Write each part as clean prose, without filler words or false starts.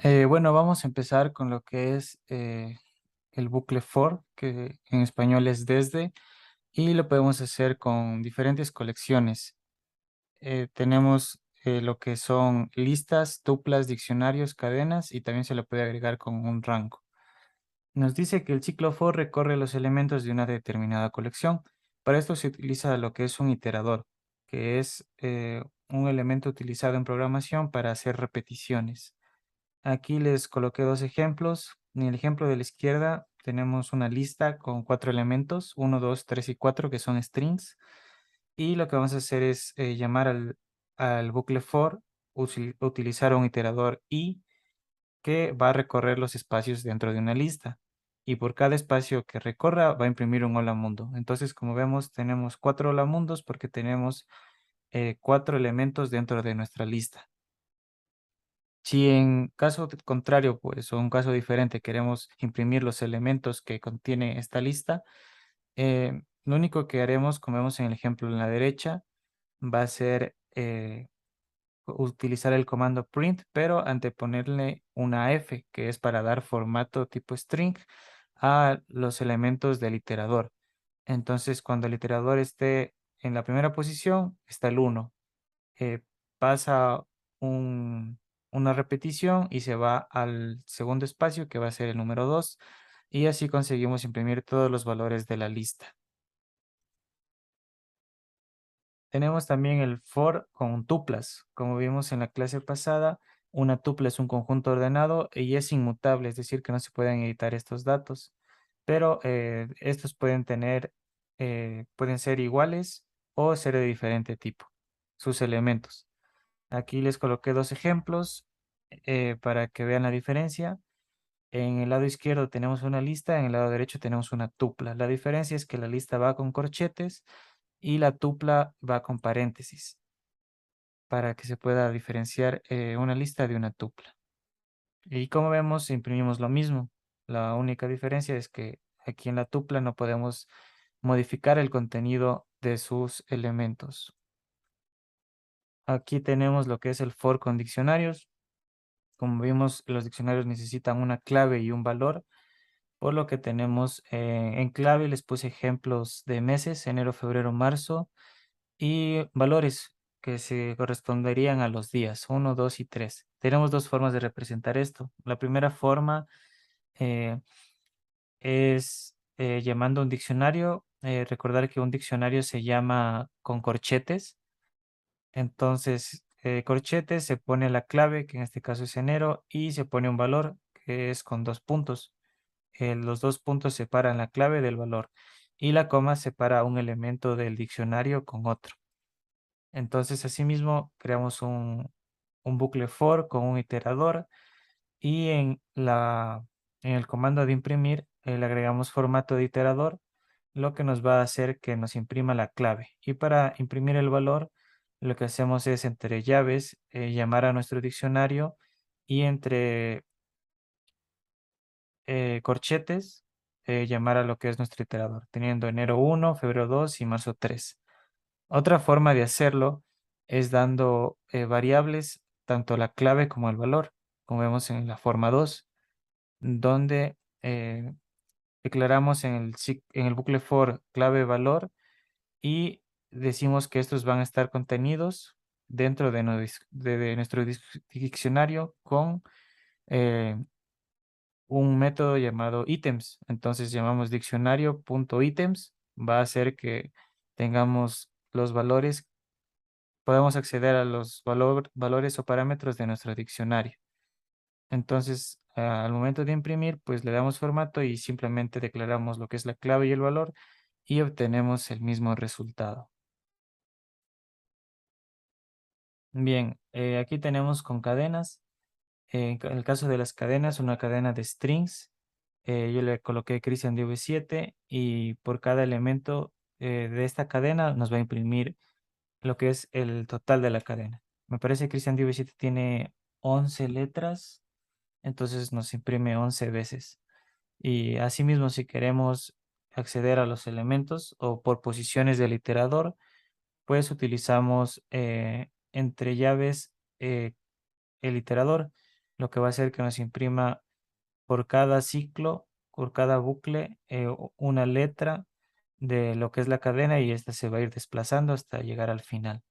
Bueno, vamos a empezar con lo que es el bucle for, que en español es desde, y lo podemos hacer con diferentes colecciones. Tenemos lo que son listas, tuplas, diccionarios, cadenas, y también se le puede agregar con un rango. Nos dice que el ciclo for recorre los elementos de una determinada colección. Para esto se utiliza lo que es un iterador, que es un elemento utilizado en programación para hacer repeticiones. Aquí les coloqué dos ejemplos. En el ejemplo de la izquierda tenemos una lista con 4 elementos, uno, 2, 3 y 4, que son strings. Y lo que vamos a hacer es llamar al bucle for, utilizar un iterador i que va a recorrer los espacios dentro de una lista. Y por cada espacio que recorra va a imprimir un hola mundo. Entonces, como vemos, tenemos 4 hola mundos porque tenemos 4 elementos dentro de nuestra lista. Si en caso contrario, pues, o un caso diferente, queremos imprimir los elementos que contiene esta lista, lo único que haremos, como vemos en el ejemplo en la derecha, va a ser utilizar el comando print, pero anteponerle una F, que es para dar formato tipo string a los elementos del iterador. Entonces, cuando el iterador esté en la primera posición, está el 1, eh, pasa una repetición y se va al segundo espacio, que va a ser el número 2, y así conseguimos imprimir todos los valores de la lista. Tenemos también el for con tuplas. Como vimos en la clase pasada, una tupla es un conjunto ordenado y es inmutable, es decir, que no se pueden editar estos datos, pero estos pueden ser iguales o ser de diferente tipo, sus elementos. Aquí les coloqué dos ejemplos para que vean la diferencia. En el lado izquierdo tenemos una lista, en el lado derecho tenemos una tupla. La diferencia es que la lista va con corchetes y la tupla va con paréntesis para que se pueda diferenciar una lista de una tupla. Y como vemos, imprimimos lo mismo. La única diferencia es que aquí en la tupla no podemos modificar el contenido de sus elementos. Aquí tenemos lo que es el for con diccionarios. Como vimos, los diccionarios necesitan una clave y un valor, por lo que tenemos en clave, les puse ejemplos de meses, enero, febrero, marzo, y valores que se corresponderían a los días, 1, 2 y 3. Tenemos dos formas de representar esto. La primera forma eh, es llamando a un diccionario. Recordar que un diccionario se llama con corchetes. Entonces, corchetes se pone la clave, que en este caso es enero, y se pone un valor, que es con 2 puntos. Los 2 puntos separan la clave del valor y la coma separa un elemento del diccionario con otro. Entonces, asimismo, creamos un bucle for con un iterador y en el comando de imprimir le agregamos formato de iterador, lo que nos va a hacer que nos imprima la clave. Y para imprimir el valor, lo que hacemos es entre llaves llamar a nuestro diccionario y entre corchetes llamar a lo que es nuestro iterador, teniendo enero 1, febrero 2 y marzo 3. Otra forma de hacerlo es dando variables, tanto la clave como el valor, como vemos en la forma 2, donde declaramos en el bucle for clave valor y decimos que estos van a estar contenidos dentro de nuestro diccionario con eh, un método llamado ítems. Entonces llamamos diccionario.ítems, va a hacer que tengamos los valores, podemos acceder a los valores o parámetros de nuestro diccionario. Entonces, al momento de imprimir, pues le damos formato y simplemente declaramos lo que es la clave y el valor y obtenemos el mismo resultado. Bien, aquí tenemos con cadenas. En el caso de las cadenas, una cadena de strings, yo le coloqué Christian DV7 y por cada elemento de esta cadena nos va a imprimir lo que es el total de la cadena. Me parece que Christian DV7 tiene 11 letras, entonces nos imprime 11 veces. Y asimismo, si queremos acceder a los elementos o por posiciones del iterador, pues utilizamos entre llaves el iterador. lo que va a hacer que nos imprima por cada ciclo, por cada bucle, una letra de lo que es la cadena y esta se va a ir desplazando hasta llegar al final.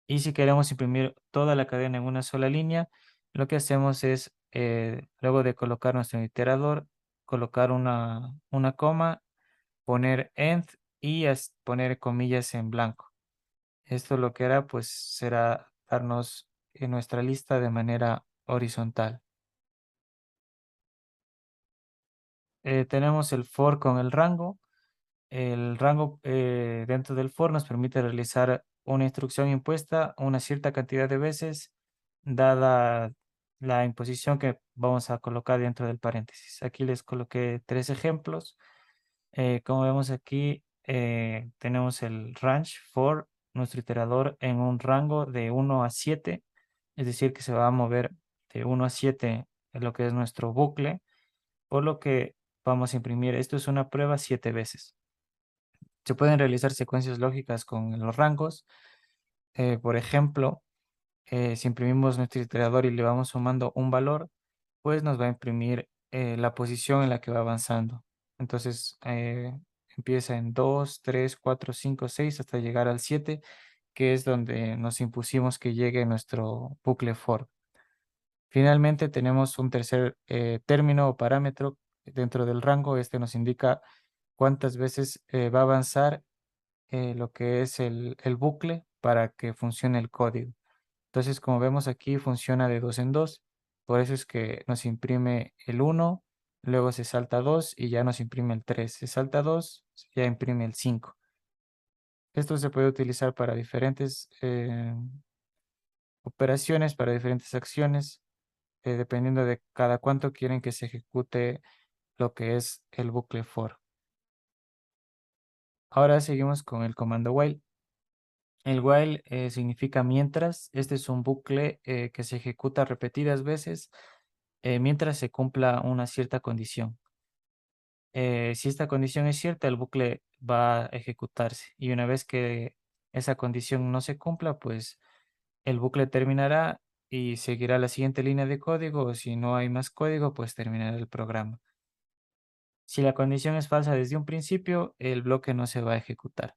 Y si queremos imprimir toda la cadena en una sola línea, lo que hacemos es, luego de colocar nuestro iterador, colocar una coma, poner end y poner comillas en blanco. Esto lo que hará pues será darnos en nuestra lista de manera horizontal. Tenemos el for con el rango. El rango dentro del for nos permite realizar una instrucción impuesta una cierta cantidad de veces, dada la imposición que vamos a colocar dentro del paréntesis. Aquí les coloqué 3 ejemplos. Como vemos aquí, tenemos el range for nuestro iterador en un rango de 1 a 7, es decir, que se va a mover de 1 a 7 en lo que es nuestro bucle, por lo que vamos a imprimir, esto es una prueba 7 veces. Se pueden realizar secuencias lógicas con los rangos. Por ejemplo, si imprimimos nuestro iterador y le vamos sumando un valor, pues nos va a imprimir la posición en la que va avanzando. Entonces, empieza en 2, 3, 4, 5, 6 hasta llegar al 7, que es donde nos impusimos que llegue nuestro bucle for. Finalmente, tenemos un tercer término o parámetro dentro del rango. Este nos indica cuántas veces va a avanzar lo que es el bucle para que funcione el código. Entonces, como vemos aquí, funciona de 2 en 2. Por eso es que nos imprime el 1, luego se salta 2 y ya nos imprime el 3. Se salta 2, ya imprime el 5. Esto se puede utilizar para diferentes operaciones, para diferentes acciones, dependiendo de cada cuánto quieren que se ejecute lo que es el bucle for. Ahora seguimos con el comando while. El while significa mientras. Este es un bucle que se ejecuta repetidas veces mientras se cumpla una cierta condición. Si esta condición es cierta, el bucle va a ejecutarse y una vez que esa condición no se cumpla, pues el bucle terminará y seguirá la siguiente línea de código o si no hay más código, pues terminará el programa. Si la condición es falsa desde un principio, el bloque no se va a ejecutar.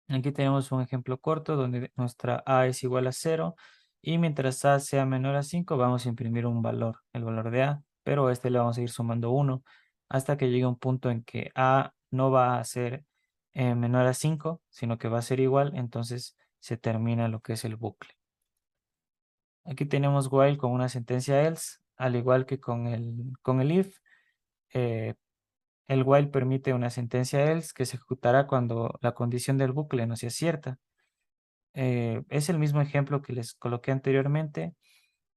Aquí tenemos un ejemplo corto donde nuestra A es igual a 0 y mientras A sea menor a 5 vamos a imprimir un valor, el valor de A, pero a este le vamos a ir sumando 1 hasta que llegue un punto en que A no va a ser menor a 5, sino que va a ser igual, entonces se termina lo que es el bucle. Aquí tenemos while con una sentencia else, al igual que con el if. eh, el while permite una sentencia else que se ejecutará cuando la condición del bucle no sea cierta. Es el mismo ejemplo que les coloqué anteriormente,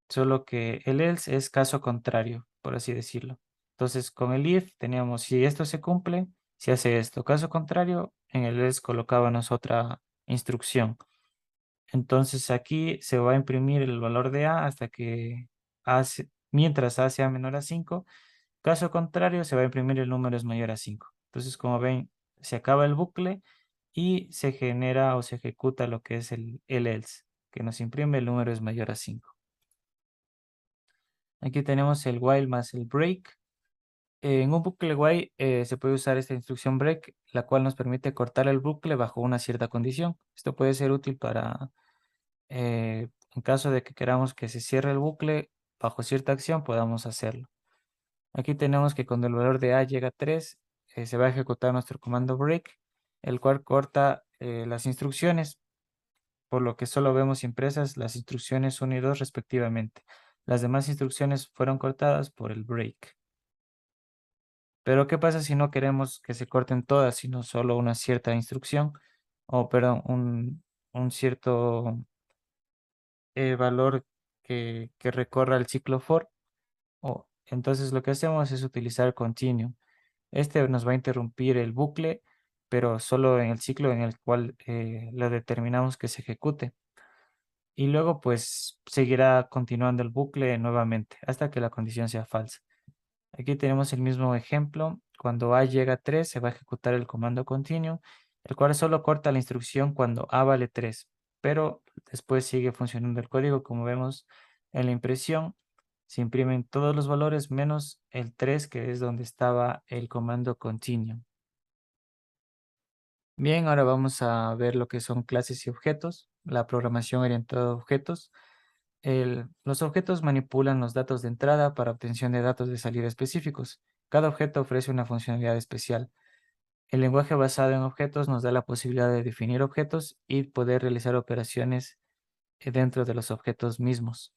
solo que el else es caso contrario, por así decirlo. Entonces, con el if teníamos, si esto se cumple, se hace esto. Caso contrario, en el else colocábamos otra instrucción. Entonces, aquí se va a imprimir el valor de A hasta que mientras A sea menor a 5. Caso contrario, se va a imprimir el número es mayor a 5. Entonces, como ven, se acaba el bucle y se genera o se ejecuta lo que es el else, que nos imprime el número es mayor a 5. Aquí tenemos el while más el break. En un bucle while se puede usar esta instrucción break, la cual nos permite cortar el bucle bajo una cierta condición. Esto puede ser útil para, en caso de que queramos que se cierre el bucle bajo cierta acción, podamos hacerlo. Aquí tenemos que cuando el valor de A llega a 3, se va a ejecutar nuestro comando break, el cual corta las instrucciones, por lo que solo vemos impresas las instrucciones 1 y 2 respectivamente. Las demás instrucciones fueron cortadas por el break. Pero ¿qué pasa si no queremos que se corten todas, sino solo una cierta instrucción? O, perdón, un cierto valor que recorra el ciclo for. Entonces lo que hacemos es utilizar continue. Este nos va a interrumpir el bucle, pero solo en el ciclo en el cual lo determinamos que se ejecute. Y luego pues seguirá continuando el bucle nuevamente hasta que la condición sea falsa. Aquí tenemos el mismo ejemplo. Cuando A llega a 3 se va a ejecutar el comando continue, el cual solo corta la instrucción cuando A vale 3, pero después sigue funcionando el código como vemos En la impresión se imprimen todos los valores menos el 3, que es donde estaba el comando continue. Bien, ahora vamos a ver lo que son clases y objetos, la programación orientada a objetos. Los objetos manipulan los datos de entrada para obtención de datos de salida específicos. Cada objeto ofrece una funcionalidad especial. El lenguaje basado en objetos nos da la posibilidad de definir objetos y poder realizar operaciones dentro de los objetos mismos.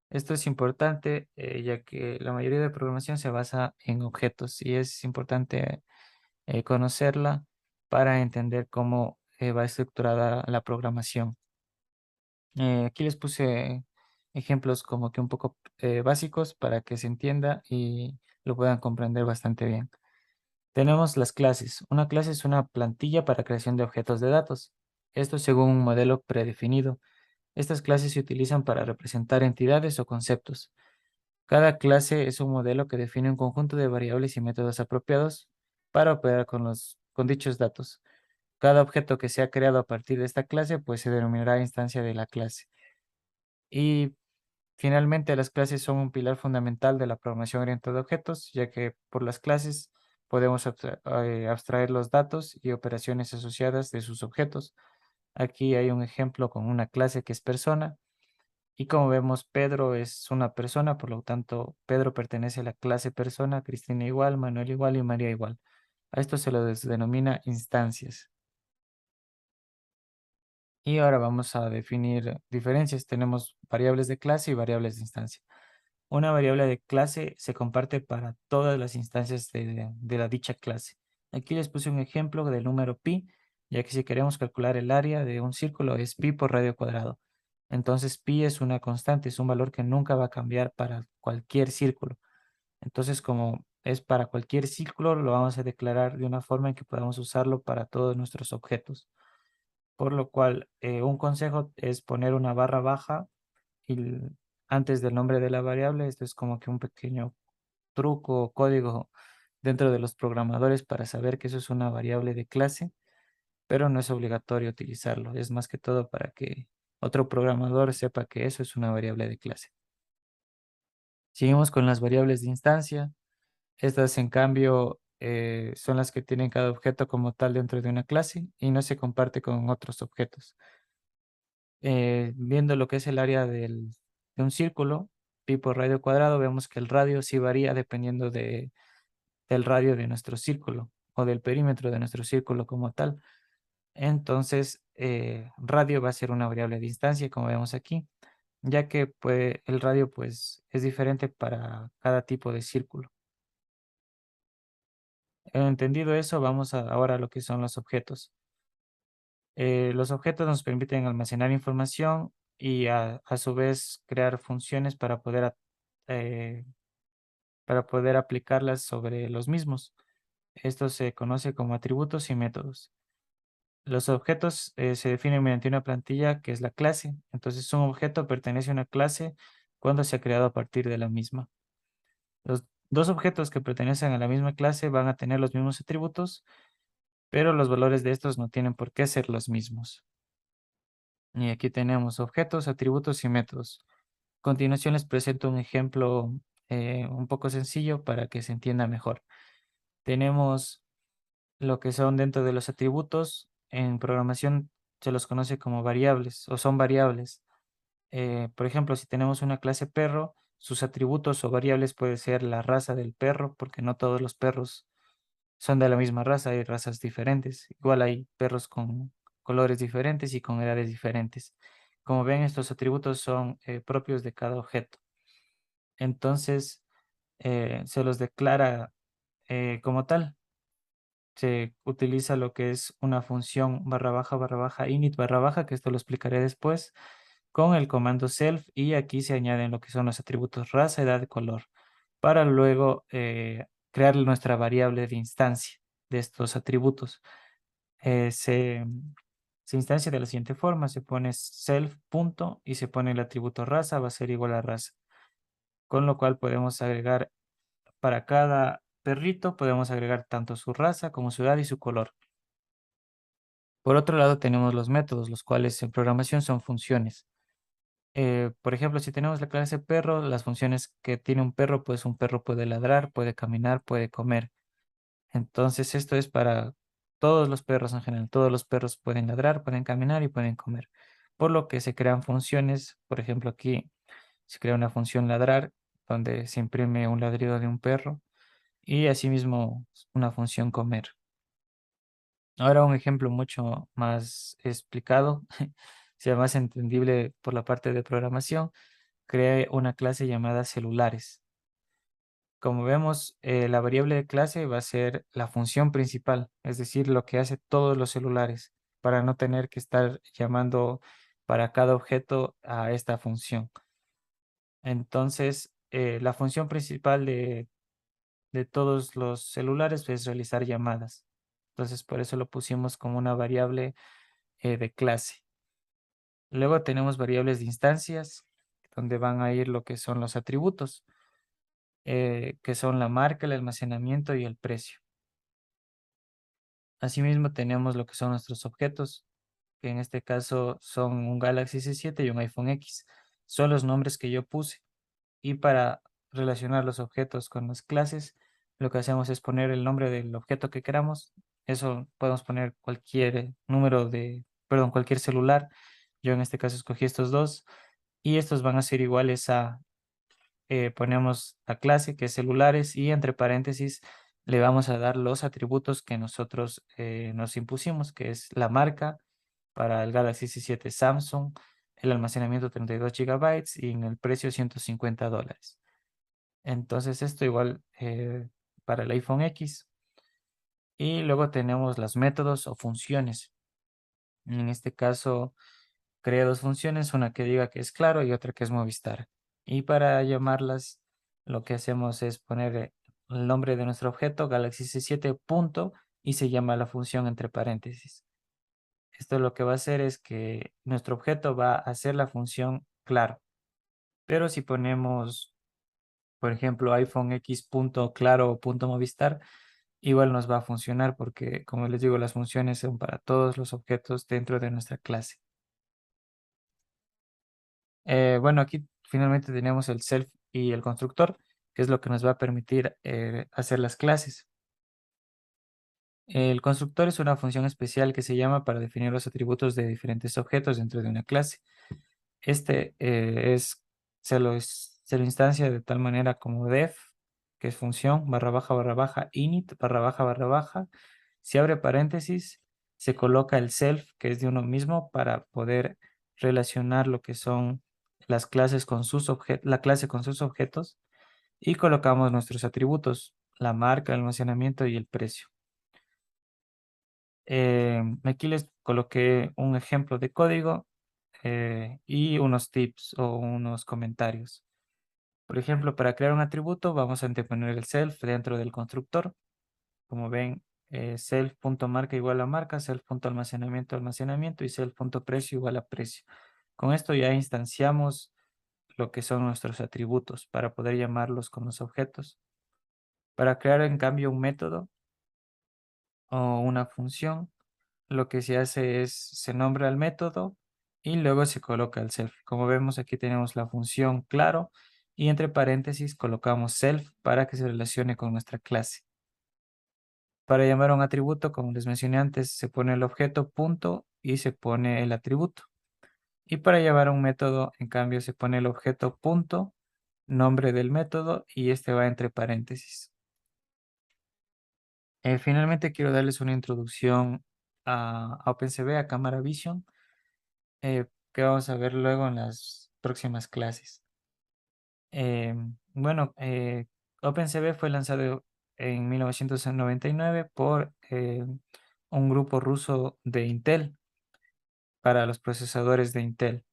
Esto es importante ya que la mayoría de programación se basa en objetos y es importante conocerla para entender cómo va estructurada la programación. Aquí les puse ejemplos como que un poco básicos para que se entienda y lo puedan comprender bastante bien. Tenemos las clases. Una clase es una plantilla para creación de objetos de datos. Esto según un modelo predefinido. Estas clases se utilizan para representar entidades o conceptos. Cada clase es un modelo que define un conjunto de variables y métodos apropiados para operar con dichos datos. Cada objeto que sea creado a partir de esta clase, pues se denominará instancia de la clase. Y finalmente, las clases son un pilar fundamental de la programación orientada a objetos, ya que por las clases podemos abstraer los datos y operaciones asociadas de sus objetos. Aquí hay un ejemplo con una clase que es persona. Y como vemos, Pedro es una persona, por lo tanto, Pedro pertenece a la clase persona, Cristina igual, Manuel igual y María igual. A esto se lo denomina instancias. Y ahora vamos a definir diferencias. Tenemos variables de clase y variables de instancia. Una variable de clase se comparte para todas las instancias de la dicha clase. Aquí les puse un ejemplo del número pi, ya que si queremos calcular el área de un círculo es pi por radio cuadrado. Entonces pi es una constante, es un valor que nunca va a cambiar para cualquier círculo. Entonces, como es para cualquier círculo, lo vamos a declarar de una forma en que podamos usarlo para todos nuestros objetos. Por lo cual, un consejo es poner una barra baja y antes del nombre de la variable. Esto es como que un pequeño truco o código dentro de los programadores para saber que eso es una variable de clase, pero no es obligatorio utilizarlo. Es más que todo para que otro programador sepa que eso es una variable de clase. Seguimos con las variables de instancia. Estas, en cambio, son las que tienen cada objeto como tal dentro de una clase y no se comparte con otros objetos. Viendo lo que es el área de un círculo, pi por radio cuadrado, vemos que el radio sí varía dependiendo del radio de nuestro círculo o del perímetro de nuestro círculo como tal. Entonces, radio va a ser una variable de instancia, como vemos aquí, ya que pues, el radio pues, es diferente para cada tipo de círculo. Entendido eso, vamos ahora a lo que son los objetos. Los objetos nos permiten almacenar información y a su vez crear funciones eh, para poder aplicarlas sobre los mismos. Esto se conoce como atributos y métodos. Los objetos se definen mediante una plantilla que es la clase. Entonces, un objeto pertenece a una clase cuando se ha creado a partir de la misma. Los dos objetos que pertenecen a la misma clase van a tener los mismos atributos, pero los valores de estos no tienen por qué ser los mismos. Y aquí tenemos objetos, atributos y métodos. A continuación les presento un ejemplo un poco sencillo para que se entienda mejor. Tenemos lo que son dentro de los atributos. En programación se los conoce como variables o son variables. Por ejemplo, si tenemos una clase perro, sus atributos o variables puede ser la raza del perro, porque no todos los perros son de la misma raza, hay razas diferentes. Igual hay perros con colores diferentes y con edades diferentes. Como ven, estos atributos son propios de cada objeto. Entonces, se los declara como tal. Se utiliza lo que es una función barra baja init barra baja, que esto lo explicaré después, con el comando self, y aquí se añaden lo que son los atributos raza, edad, color, para luego crear nuestra variable de instancia de estos atributos. Se instancia de la siguiente forma: se pone self punto y se pone el atributo raza, va a ser igual a raza, con lo cual podemos agregar para cada perrito, podemos agregar tanto su raza como su edad y su color. Por otro lado, tenemos los métodos, los cuales en programación son funciones. Por ejemplo, si tenemos la clase perro, las funciones que tiene un perro puede ladrar, puede caminar, puede comer. Entonces, esto es para todos los perros en general. Todos los perros pueden ladrar, pueden caminar y pueden comer. Por lo que se crean funciones, por ejemplo, aquí se crea una función ladrar, donde se imprime un ladrido de un perro, y asimismo una función comer. Ahora un ejemplo mucho más explicado, sea más entendible por la parte de programación, creé una clase llamada celulares. Como vemos, la variable de clase va a ser la función principal, es decir, lo que hace todos los celulares, para no tener que estar llamando para cada objeto a esta función. Entonces, la función principal de todos los celulares es realizar llamadas. Entonces, por eso lo pusimos como una variable de clase. Luego tenemos variables de instancias, donde van a ir lo que son los atributos, que son la marca, el almacenamiento y el precio. Asimismo, tenemos lo que son nuestros objetos, que en este caso son un Galaxy S7 y un iPhone X. Son los nombres que yo puse. Y para relacionar los objetos con las clases, lo que hacemos es poner el nombre del objeto que queramos. Eso podemos poner cualquier cualquier celular. Yo en este caso escogí estos dos y estos van a ser iguales a, ponemos la clase que es celulares y entre paréntesis le vamos a dar los atributos que nosotros nos impusimos, que es la marca para el Galaxy S7 Samsung, el almacenamiento 32 gigabytes y en el precio $150. Entonces esto igual para el iPhone X. Y luego tenemos los métodos o funciones. En este caso, creé dos funciones, una que diga que es Claro y otra que es Movistar. Y para llamarlas, lo que hacemos es poner el nombre de nuestro objeto, Galaxy S7 punto, y se llama la función entre paréntesis. Esto lo que va a hacer es que nuestro objeto va a hacer la función Claro. Pero si ponemos, por ejemplo, iPhone X punto Claro o punto Movistar, igual nos va a funcionar porque, como les digo, las funciones son para todos los objetos dentro de nuestra clase. Bueno, aquí finalmente tenemos el self y el constructor, que es lo que nos va a permitir hacer las clases. El constructor es una función especial que se llama para definir los atributos de diferentes objetos dentro de una clase. Este se lo instancia de tal manera como def, que es función, barra baja, init, barra baja. Si abre paréntesis, se coloca el self, que es de uno mismo, para poder relacionar lo que son las clases con la clase con sus objetos y colocamos nuestros atributos, la marca, el almacenamiento y el precio. Aquí les coloqué un ejemplo de código y unos tips o unos comentarios. Por ejemplo, para crear un atributo vamos a anteponer el self dentro del constructor. Como ven, self.marca igual a marca, self.almacenamiento, almacenamiento y self.precio igual a precio. Con esto ya instanciamos lo que son nuestros atributos para poder llamarlos con los objetos. Para crear en cambio un método o una función, lo que se hace es se nombra el método y luego se coloca el self. Como vemos aquí tenemos la función claro y entre paréntesis colocamos self para que se relacione con nuestra clase. Para llamar a un atributo, como les mencioné antes, se pone el objeto punto y se pone el atributo. Y para llamar a un método, en cambio, se pone el objeto punto, nombre del método y este va entre paréntesis. Finalmente quiero darles una introducción a OpenCV, a Cámara Vision, que vamos a ver luego en las próximas clases. Bueno, OpenCV fue lanzado en 1999 por un grupo ruso de Intel para los procesadores de Intel.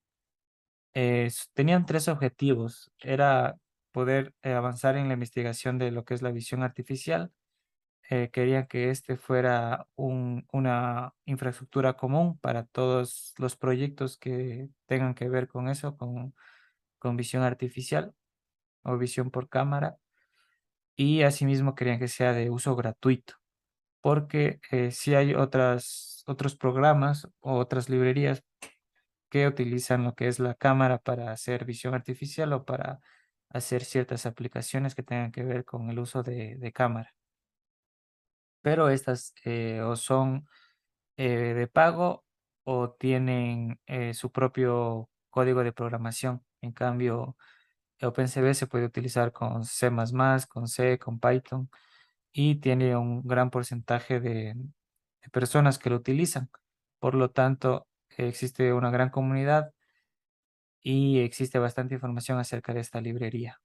Tenían tres objetivos. Era poder avanzar en la investigación de lo que es la visión artificial. Querían que este fuera una infraestructura común para todos los proyectos que tengan que ver con eso, con visión artificial o visión por cámara. Y asimismo querían que sea de uso gratuito, porque si hay otros programas o otras librerías que utilizan lo que es la cámara para hacer visión artificial o para hacer ciertas aplicaciones que tengan que ver con el uso de cámara. Pero estas o son de pago o tienen su propio código de programación. En cambio, OpenCV se puede utilizar con C++, con C, con Python y tiene un gran porcentaje de personas que lo utilizan. Por lo tanto, existe una gran comunidad y existe bastante información acerca de esta librería.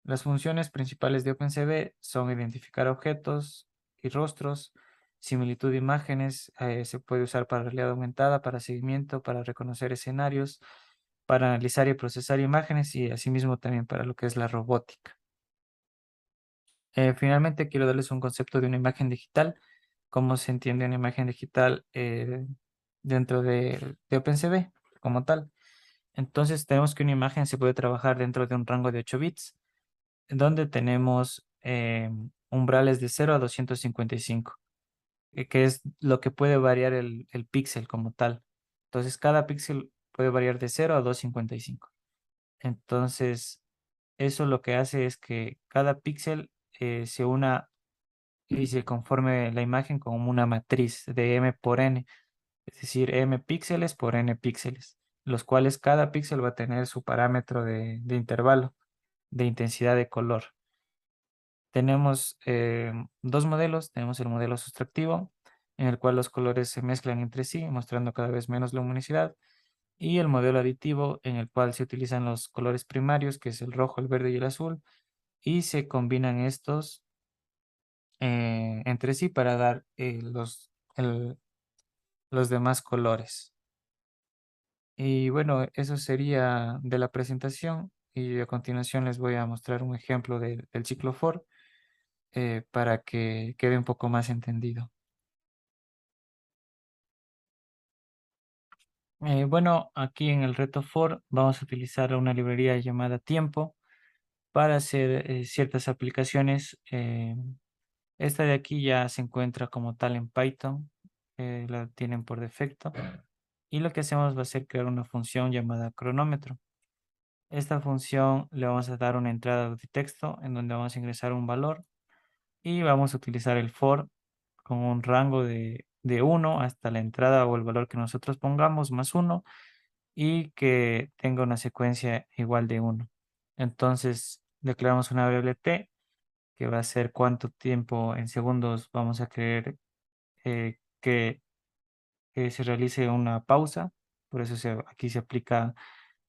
Las funciones principales de OpenCV son identificar objetos y rostros, similitud de imágenes, se puede usar para realidad aumentada, para seguimiento, para reconocer escenarios, para analizar y procesar imágenes y asimismo también para lo que es la robótica. Finalmente quiero darles un concepto de una imagen digital, cómo se entiende una imagen digital dentro de OpenCV como tal. Entonces tenemos que una imagen se puede trabajar dentro de un rango de 8 bits, donde tenemos umbrales de 0 a 255, que es lo que puede variar el píxel como tal. Entonces cada píxel puede variar de 0 a 255. Entonces eso lo que hace es que cada píxel se una y se conforme la imagen como una matriz de m por n, es decir, m píxeles por n píxeles, los cuales cada píxel va a tener su parámetro de intervalo de intensidad de color. Tenemos dos modelos. Tenemos el modelo sustractivo, en el cual los colores se mezclan entre sí, mostrando cada vez menos luminosidad, y el modelo aditivo, en el cual se utilizan los colores primarios, que es el rojo, el verde y el azul, y se combinan estos entre sí para dar los demás colores. Y bueno, eso sería de la presentación, y a continuación les voy a mostrar un ejemplo del ciclo for para que quede un poco más entendido. Bueno, aquí en el reto for vamos a utilizar una librería llamada tiempo para hacer ciertas aplicaciones. Esta de aquí ya se encuentra como tal en Python, la tienen por defecto. Y lo que hacemos va a ser crear una función llamada cronómetro. Esta función le vamos a dar una entrada de texto en donde vamos a ingresar un valor y vamos a utilizar el for con un rango de 1 hasta la entrada o el valor que nosotros pongamos más 1 y que tenga una secuencia igual de 1. Entonces declaramos una variable t que va a ser cuánto tiempo en segundos vamos a querer que se realice una pausa. Por eso aquí se aplica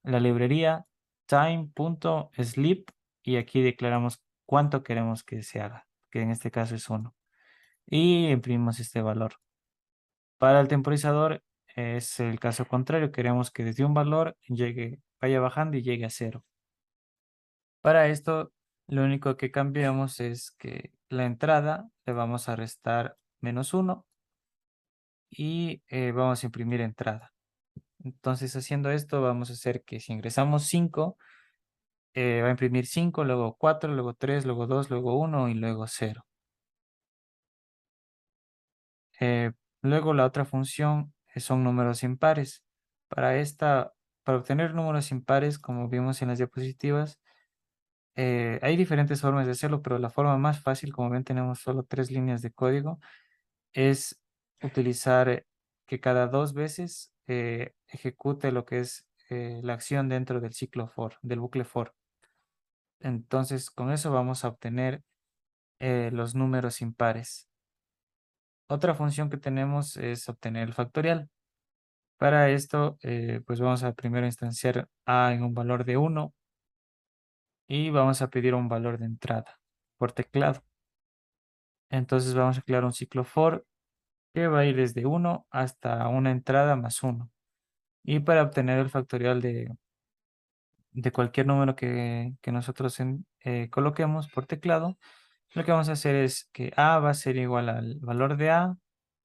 la librería time.sleep y aquí declaramos cuánto queremos que se haga, que en este caso es 1. Y imprimimos este valor. Para el temporizador es el caso contrario, queremos que desde un valor vaya bajando y llegue a 0. Para esto, lo único que cambiamos es que la entrada le vamos a restar -1 y vamos a imprimir entrada. Entonces, haciendo esto, vamos a hacer que si ingresamos 5, va a imprimir 5, luego 4, luego 3, luego 2, luego 1 y luego 0. Eh, Luego la otra función son números impares. Para obtener números impares, como vimos en las diapositivas, hay diferentes formas de hacerlo, pero la forma más fácil, como ven, tenemos solo 3 líneas de código, es utilizar que cada 2 veces ejecute lo que es la acción dentro del ciclo for, del bucle for. Entonces, con eso vamos a obtener los números impares. Otra función que tenemos es obtener el factorial. Para esto, pues vamos a primero instanciar a en un valor de 1 y vamos a pedir un valor de entrada por teclado. Entonces vamos a crear un ciclo for que va a ir desde 1 hasta una entrada más 1. Y para obtener el factorial de cualquier número que nosotros coloquemos por teclado, lo que vamos a hacer es que a va a ser igual al valor de a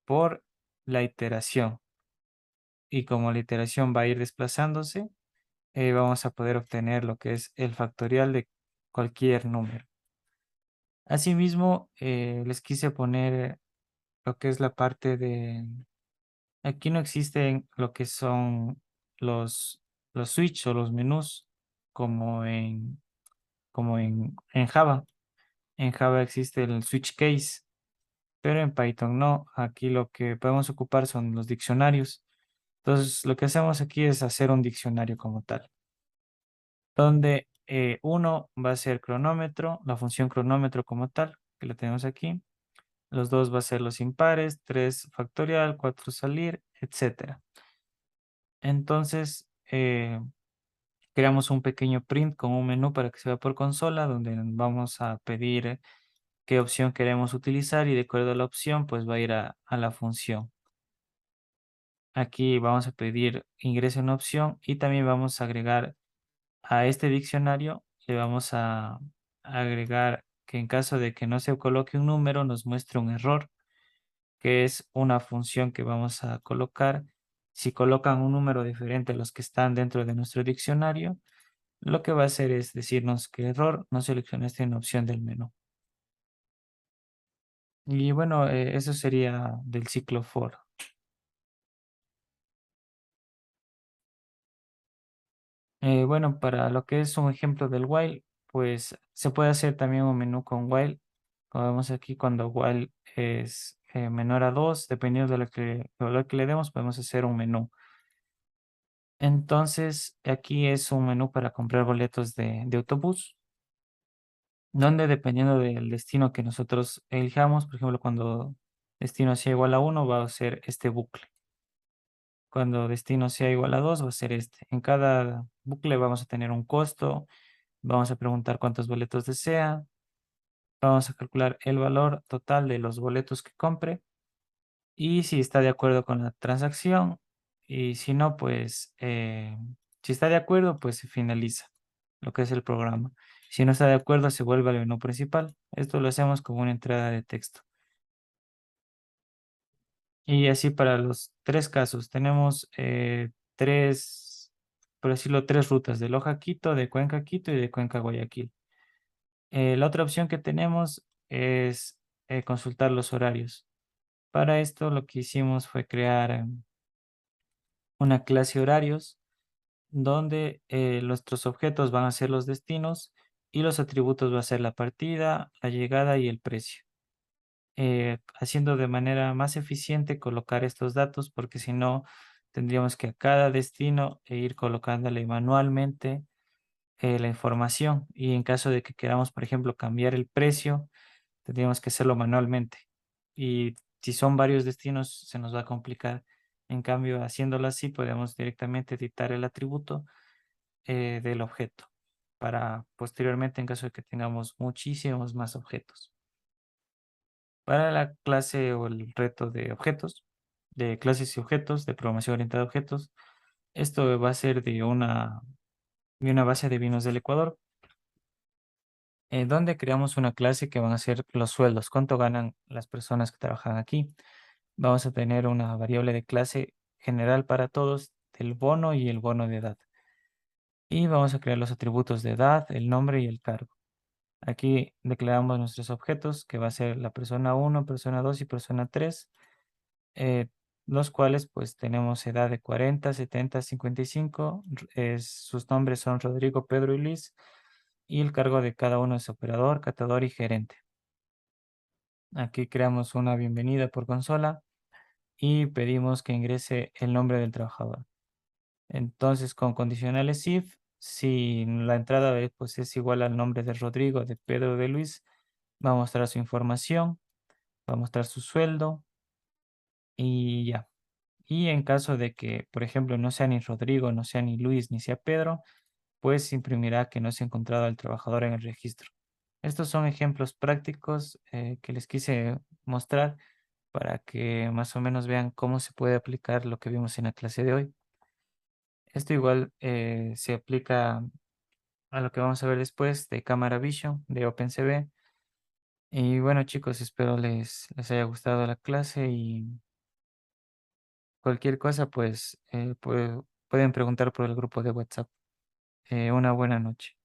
por la iteración. Y como la iteración va a ir desplazándose, vamos a poder obtener lo que es el factorial de cualquier número. Asimismo, les quise poner lo que es la parte de... Aquí no existen lo que son los switch o los menús como en Java. En Java existe el switch case, pero en Python no. Aquí lo que podemos ocupar son los diccionarios. Entonces, lo que hacemos aquí es hacer un diccionario como tal, donde uno va a ser cronómetro, la función cronómetro como tal, que lo tenemos aquí. Los dos va a ser los impares, 3 factorial, 4 salir, etcétera. Entonces, creamos un pequeño print con un menú para que se vea por consola, donde vamos a pedir qué opción queremos utilizar y de acuerdo a la opción, pues va a ir a la función. Aquí vamos a pedir ingrese una opción y también vamos a agregar a este diccionario, le vamos a agregar que en caso de que no se coloque un número, nos muestre un error, que es una función que vamos a colocar. Si colocan un número diferente a los que están dentro de nuestro diccionario, lo que va a hacer es decirnos que error, no seleccionaste una opción del menú. Y bueno, eso sería del ciclo for. Bueno, para lo que es un ejemplo del while, pues se puede hacer también un menú con while. Como vemos aquí, cuando while es menor a 2, dependiendo de el valor que le demos, podemos hacer un menú. Entonces, aquí es un menú para comprar boletos de autobús, donde dependiendo del destino que nosotros elijamos, por ejemplo, cuando destino sea igual a 1, va a ser este bucle. Cuando destino sea igual a 2, va a ser este. En cada bucle vamos a tener un costo, vamos a preguntar cuántos boletos desea, vamos a calcular el valor total de los boletos que compre y si está de acuerdo con la transacción y si no, pues si está de acuerdo, pues se finaliza lo que es el programa. Si no está de acuerdo, se vuelve al menú principal. Esto lo hacemos como una entrada de texto. Y así para los tres casos, tenemos tres, por decirlo, tres rutas de Loja a Quito, de Cuenca a Quito y de Cuenca a Guayaquil. La otra opción que tenemos es consultar los horarios. Para esto lo que hicimos fue crear una clase horarios donde nuestros objetos van a ser los destinos y los atributos va a ser la partida, la llegada y el precio. Haciendo de manera más eficiente colocar estos datos porque si no tendríamos que a cada destino ir colocándole manualmente la información y en caso de que queramos, por ejemplo, cambiar el precio, tendríamos que hacerlo manualmente. Y si son varios destinos, se nos va a complicar. En cambio, haciéndolo así, podemos directamente editar el atributo del objeto para posteriormente, en caso de que tengamos muchísimos más objetos. Para la clase o el reto de objetos, de clases y objetos, de programación orientada a objetos, esto va a ser de una base de vinos del Ecuador, donde creamos una clase que van a ser los sueldos, cuánto ganan las personas que trabajan aquí. Vamos a tener una variable de clase general para todos del bono y el bono de edad. Y vamos a crear los atributos de edad, el nombre y el cargo. Aquí declaramos nuestros objetos, que va a ser la persona 1, persona 2 y persona 3, eh, los cuales pues tenemos edad de 40, 70, 55. Sus nombres son Rodrigo, Pedro y Luis. Y el cargo de cada uno es operador, catador y gerente. Aquí creamos una bienvenida por consola y pedimos que ingrese el nombre del trabajador. Entonces, con condicionales if, si la entrada pues, es igual al nombre de Rodrigo, de Pedro, de Luis, va a mostrar su información, va a mostrar su sueldo y ya. Y en caso de que, por ejemplo, no sea ni Rodrigo, no sea ni Luis, ni sea Pedro, pues imprimirá que no se ha encontrado al trabajador en el registro. Estos son ejemplos prácticos que les quise mostrar para que más o menos vean cómo se puede aplicar lo que vimos en la clase de hoy. Esto igual se aplica a lo que vamos a ver después de Camera Vision, de OpenCV. Y bueno, chicos, espero les haya gustado la clase y cualquier cosa, pues pueden preguntar por el grupo de WhatsApp. Una buena noche.